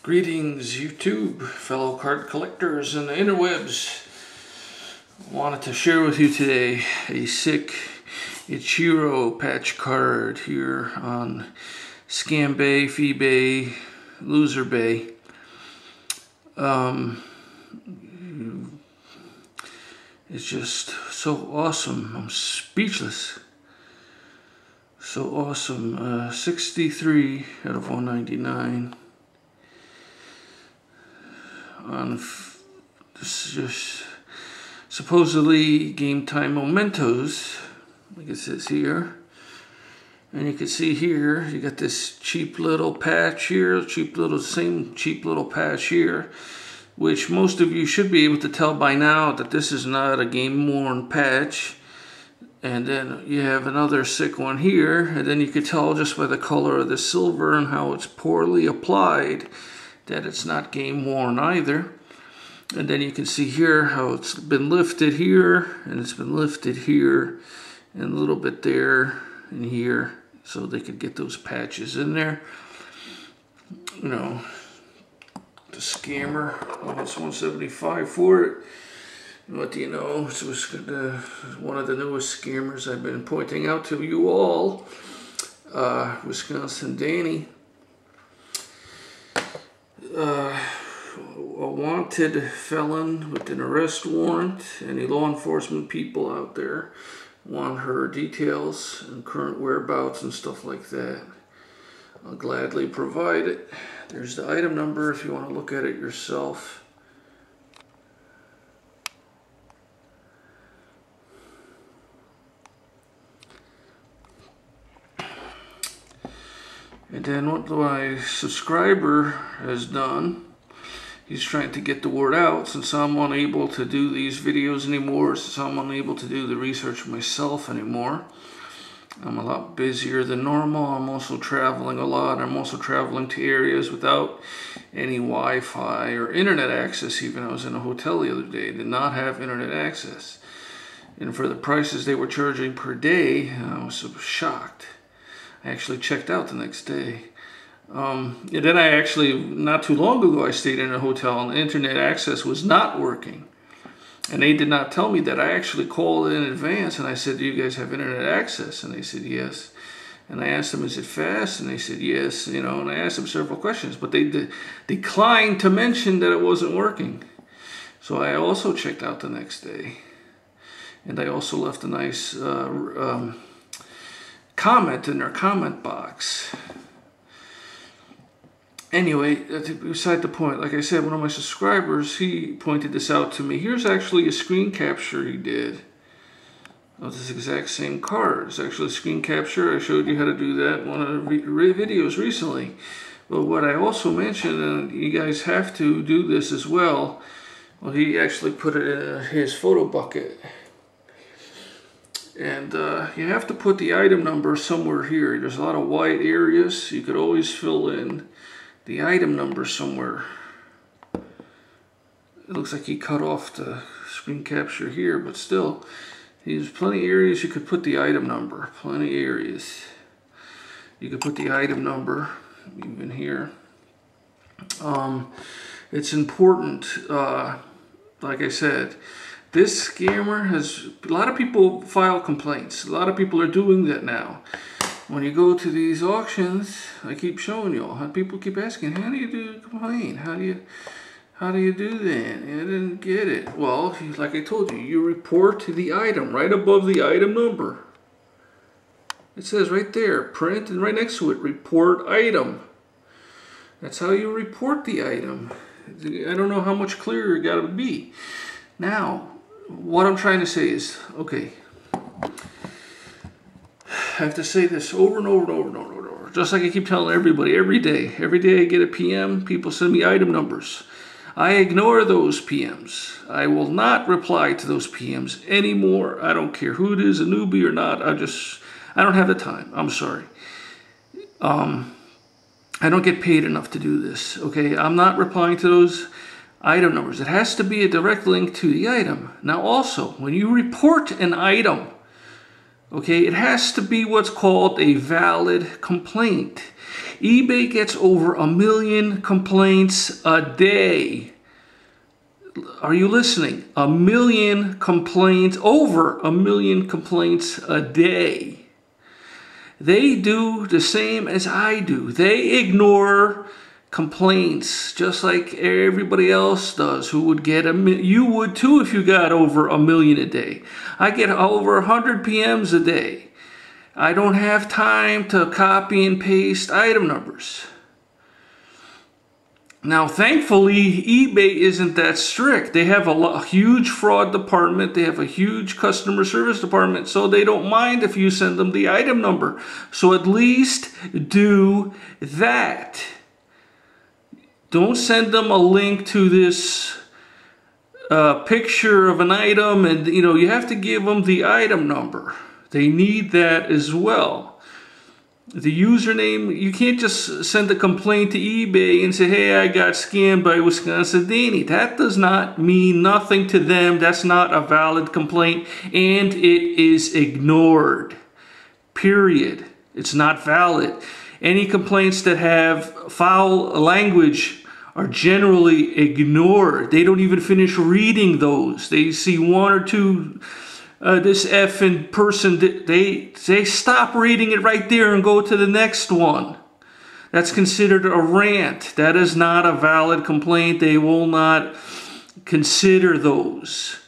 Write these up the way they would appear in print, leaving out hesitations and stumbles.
Greetings YouTube, fellow card collectors and the interwebs. Wanted to share with you today a sick Ichiro patch card here on Scam Bay, Fee Bay, Loser Bay. It's just so awesome. I'm speechless. So awesome. 63 out of 199. This is just supposedly game time mementos, like it says here. And you can see here, you got this cheap little patch here, same cheap little patch here, which most of you should be able to tell by now that this is not a game-worn patch. And then you have another sick one here, and then you could tell just by the color of the silver and how it's poorly applied that it's not game worn either. And then you can see here how it's been lifted here, and it's been lifted here, and a little bit there and here, so they could get those patches in there. You know, the scammer wants $175 for it. What do you know? It was one of the newest scammers I've been pointing out to you all. Wisconsin Danny. A wanted felon with an arrest warrant. Any law enforcement people out there want her details and current whereabouts and stuff like that, I'll gladly provide it. There's the item number if you want to look at it yourself. And then what my subscriber has done, he's trying to get the word out since I'm unable to do these videos anymore, since I'm unable to do the research myself anymore. I'm a lot busier than normal. I'm also traveling a lot. I'm also traveling to areas without any Wi-Fi or internet access. Even I was in a hotel the other day, did not have internet access. And for the prices they were charging per day, I was so shocked. I actually checked out the next day. And then I actually, not too long ago, I stayed in a hotel and the internet access was not working. And they did not tell me that. I actually called in advance and I said, do you guys have internet access? And they said, yes. And I asked them, is it fast? And they said, yes. You know, and I asked them several questions, but they declined to mention that it wasn't working. So I also checked out the next day. And I also left a nice comment in their comment box. Anyway, beside the point, like I said, one of my subscribers, he pointed this out to me. Here's actually a screen capture he did of this exact same card. It's actually a screen capture. I showed you how to do that in one of the videos recently. But what I also mentioned, and you guys have to do this as well, well, he actually put it in his photo bucket. And you have to put the item number somewhere here. There's a lot of white areas. You could always fill in the item number somewhere. It looks like he cut off the screen capture here, but still, there's plenty of areas you could put the item number. Plenty of areas. You could put the item number, even here. It's important, like I said, this scammer has, a lot of people file complaints. A lot of people are doing that now. When you go to these auctions, I keep showing you all, people keep asking, how do you do a complaint? How do you do that? And I didn't get it. Well, like I told you, you report the item right above the item number. It says right there, print, and right next to it, report item. That's how you report the item. I don't know how much clearer it got to be. Now, what I'm trying to say is, okay, I have to say this over and over and over and over and over. Just like I keep telling everybody, every day I get a PM, people send me item numbers. I ignore those PMs. I will not reply to those PMs anymore. I don't care who it is, a newbie or not. I don't have the time. I'm sorry. I don't get paid enough to do this, okay? I'm not replying to those item numbers. It has to be a direct link to the item. Now also, when you report an item, okay, it has to be what's called a valid complaint. eBay gets over 1 million complaints a day. Are you listening? 1 million complaints, over 1 million complaints a day. They do the same as I do. They ignore complaints just like everybody else does who would get you would too if you got over 1 million a day. I get over 100 PMs a day. I don't have time to copy and paste item numbers. Now, thankfully, eBay isn't that strict. They have a huge fraud department. They have a huge customer service department, so they don't mind if you send them the item number. So at least do that. Don't send them a link to this picture of an item, and you have to give them the item number. They need that as well. The username, you can't just send a complaint to eBay and say, hey, I got scammed by Wisconsin Danny. That does not mean nothing to them. That's not a valid complaint, and it is ignored. Period. It's not valid. Any complaints that have foul language are generally ignored. They don't even finish reading those. They see one or two this effing person, they stop reading it right there and go to the next one. That's considered a rant. That is not a valid complaint. They will not consider those.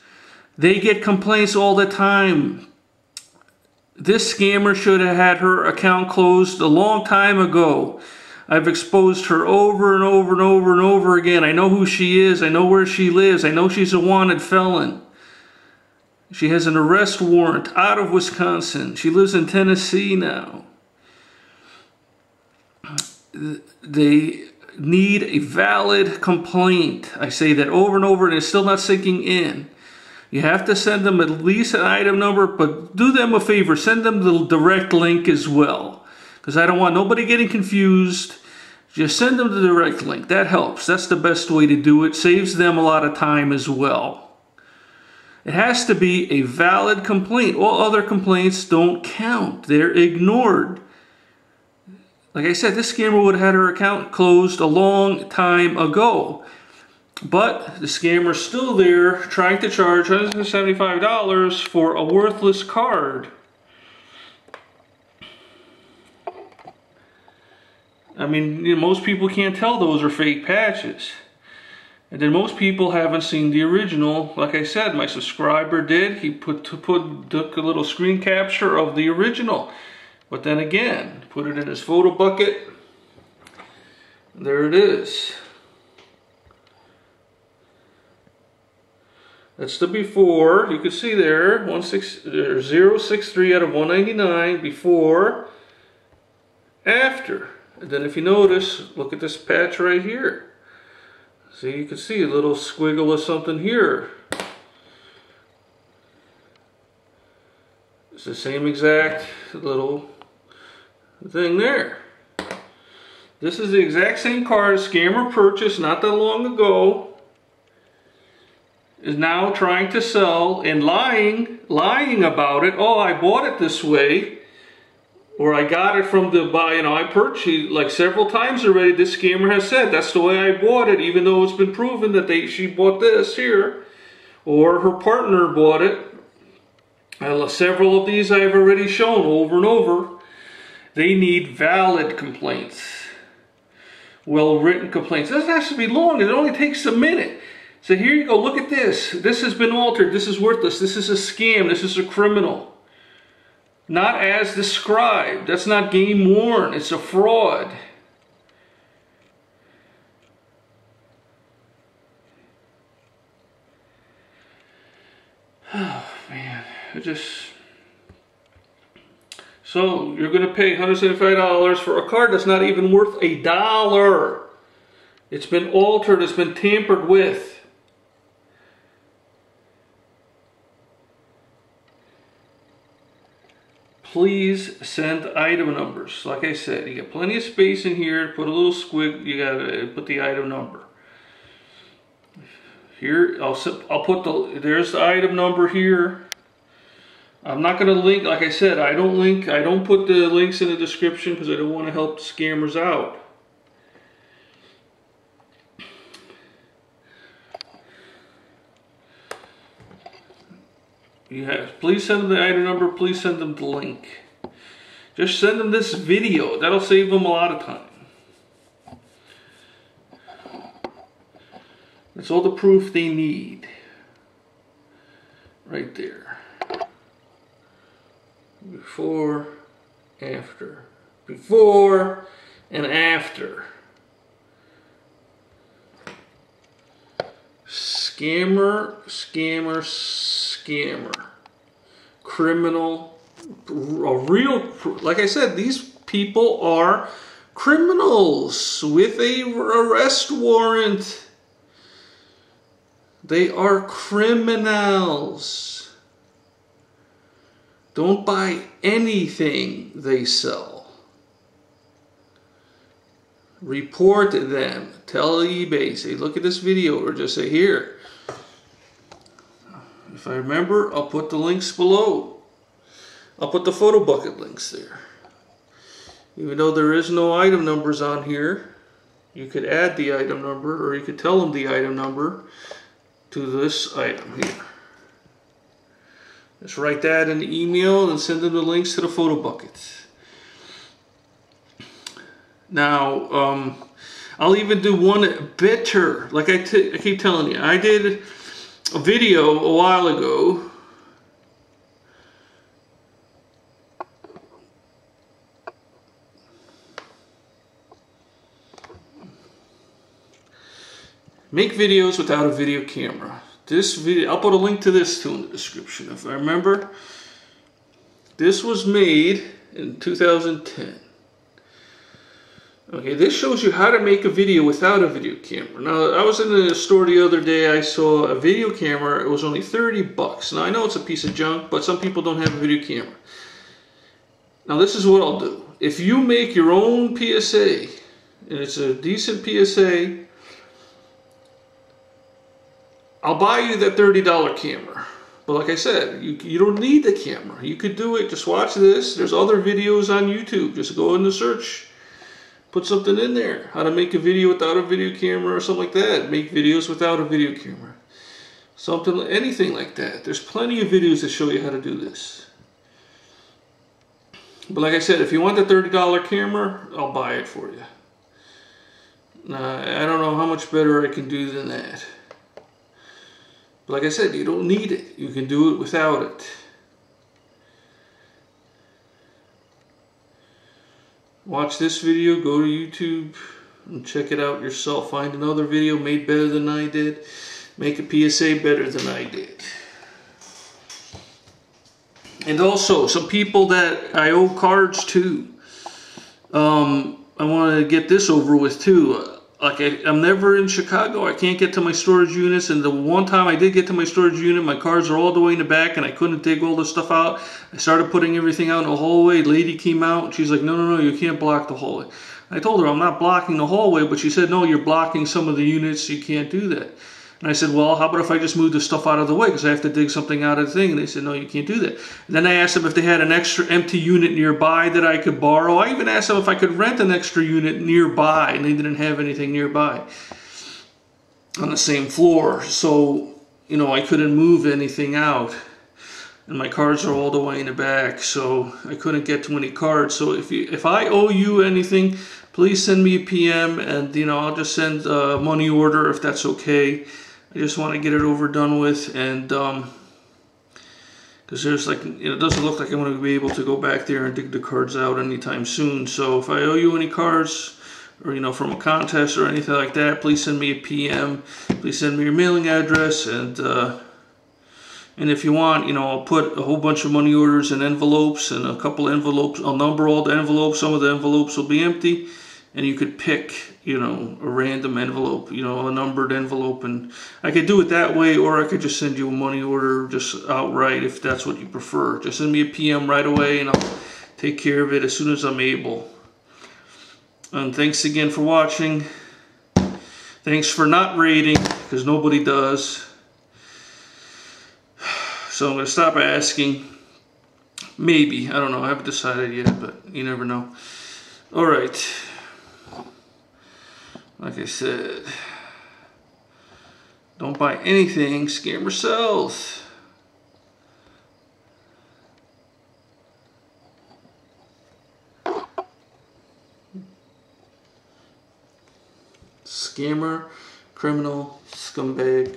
They get complaints all the time. This scammer should have had her account closed a long time ago. I've exposed her over and over and over and over again. I know who she is. I know where she lives. I know she's a wanted felon. She has an arrest warrant out of Wisconsin. She lives in Tennessee now. They need a valid complaint. I say that over and over, and it's still not sinking in. You have to send them at least an item number, but do them a favor. Send them the direct link as well, because I don't want nobody getting confused. Just send them the direct link. That helps. That's the best way to do it. Saves them a lot of time as well. It has to be a valid complaint. All other complaints don't count. They're ignored. Like I said, this scammer would have had her account closed a long time ago. But the scammer's still there trying to charge $175 for a worthless card. I mean, most people can't tell those are fake patches. And then most people haven't seen the original. Like I said, my subscriber did. He took a little screen capture of the original. But then again, put it in his photo bucket. There it is. That's the before. You can see there, 063 out of 199 before, after. And then if you notice, look at this patch right here. See, you can see a little squiggle of something here. It's the same exact little thing there. This is the exact same card scammer purchased not that long ago. Is now trying to sell and lying about it. Oh, I bought it this way. Or I got it from the buy, I purchased like several times already. This scammer has said that's the way I bought it, even though it's been proven that she bought this here, or her partner bought it. Several of these I've already shown over and over. They need valid complaints, well-written complaints. It doesn't have to be long. It only takes a minute. So here you go. Look at this. This has been altered. This is worthless. This is a scam. This is a criminal. Not as described. That's not game worn. It's a fraud. Oh man, so you're going to pay $175 for a card that's not even worth $1. It's been altered. It's been tampered with. Please send item numbers. Like I said, you got plenty of space in here. Put a little squig. You gotta put the item number. Here, I'll put there's the item number here. I'm not going to link, like I said, I don't put the links in the description because I don't want to help the scammers out. Yes, please send them the item number, please send them the link. Just send them this video, that'll save them a lot of time. That's all the proof they need. Right there. Before, after. Before and after. Scammer, scammer, scammer. Criminal. A real, like I said, these people are criminals with a arrest warrant. They are criminals. Don't buy anything they sell. Report them. Tell eBay. Say, look at this video. Or just say, here. If I remember, I'll put the links below. I'll put the photobbucket links there. Even though there is no item numbers on here, you could add the item number, or you could tell them the item number to this item here. Just write that in the email and send them the links to the photobbuckets. Now, I'll even do one better. Like I keep telling you, I did a video a while ago. Make videos without a video camera. This video, I'll put a link to this too in the description. If I remember, this was made in 2010. Okay, this shows you how to make a video without a video camera. Now, I was in the store the other day, I saw a video camera, it was only 30 bucks. Now, I know it's a piece of junk, but some people don't have a video camera. Now, this is what I'll do. If you make your own PSA, and it's a decent PSA, I'll buy you that $30 camera. But like I said, you don't need the camera. You could do it, just watch this. There's other videos on YouTube. Just go in the search. Put something in there. How to make a video without a video camera or something like that. Make videos without a video camera. Something, anything like that. There's plenty of videos that show you how to do this. But like I said, if you want the $30 camera, I'll buy it for you. I don't know how much better I can do than that. But like I said, you don't need it. You can do it without it. Watch this video, go to YouTube and check it out yourself. Find another video made better than I did. Make a PSA better than I did. And also, some people that I owe cards to, I want to get this over with too. Like I'm never in Chicago. I can't get to my storage units, and the one time I did get to my storage unit, my cards are all the way in the back, and I couldn't dig all this stuff out. I started putting everything out in the hallway. The lady came out, and she's like, no, you can't block the hallway. I told her I'm not blocking the hallway, but she said, no, you're blocking some of the units, so you can't do that. And I said, well, how about if I just move the stuff out of the way, because I have to dig something out of the thing. And they said, no, you can't do that. And then I asked them if they had an extra empty unit nearby that I could borrow. I even asked them if I could rent an extra unit nearby, and they didn't have anything nearby on the same floor. So, you know, I couldn't move anything out. And my cards are all the way in the back, so I couldn't get too many cards. So if I owe you anything, please send me a PM, and, you know, I'll just send a money order if that's okay. I just want to get it over done with, and because there's like, it doesn't look like I'm going to be able to go back there and dig the cards out anytime soon. So if I owe you any cards, or you know, from a contest or anything like that, please send me a PM. Please send me your mailing address, and if you want, you know, I'll put a whole bunch of money orders in envelopes, and a couple envelopes. I'll number all the envelopes. Some of the envelopes will be empty, and you could pick, you know, a random envelope, you know, a numbered envelope, and I could do it that way, or I could just send you a money order just outright if that's what you prefer. Just send me a PM right away, and I'll take care of it as soon as I'm able. And thanks again for watching. Thanks for not rating, because nobody does. So I'm going to stop asking. Maybe. I don't know. I haven't decided yet, but you never know. Alright. Like I said, don't buy anything. Scammer sells. Scammer, criminal, scumbag.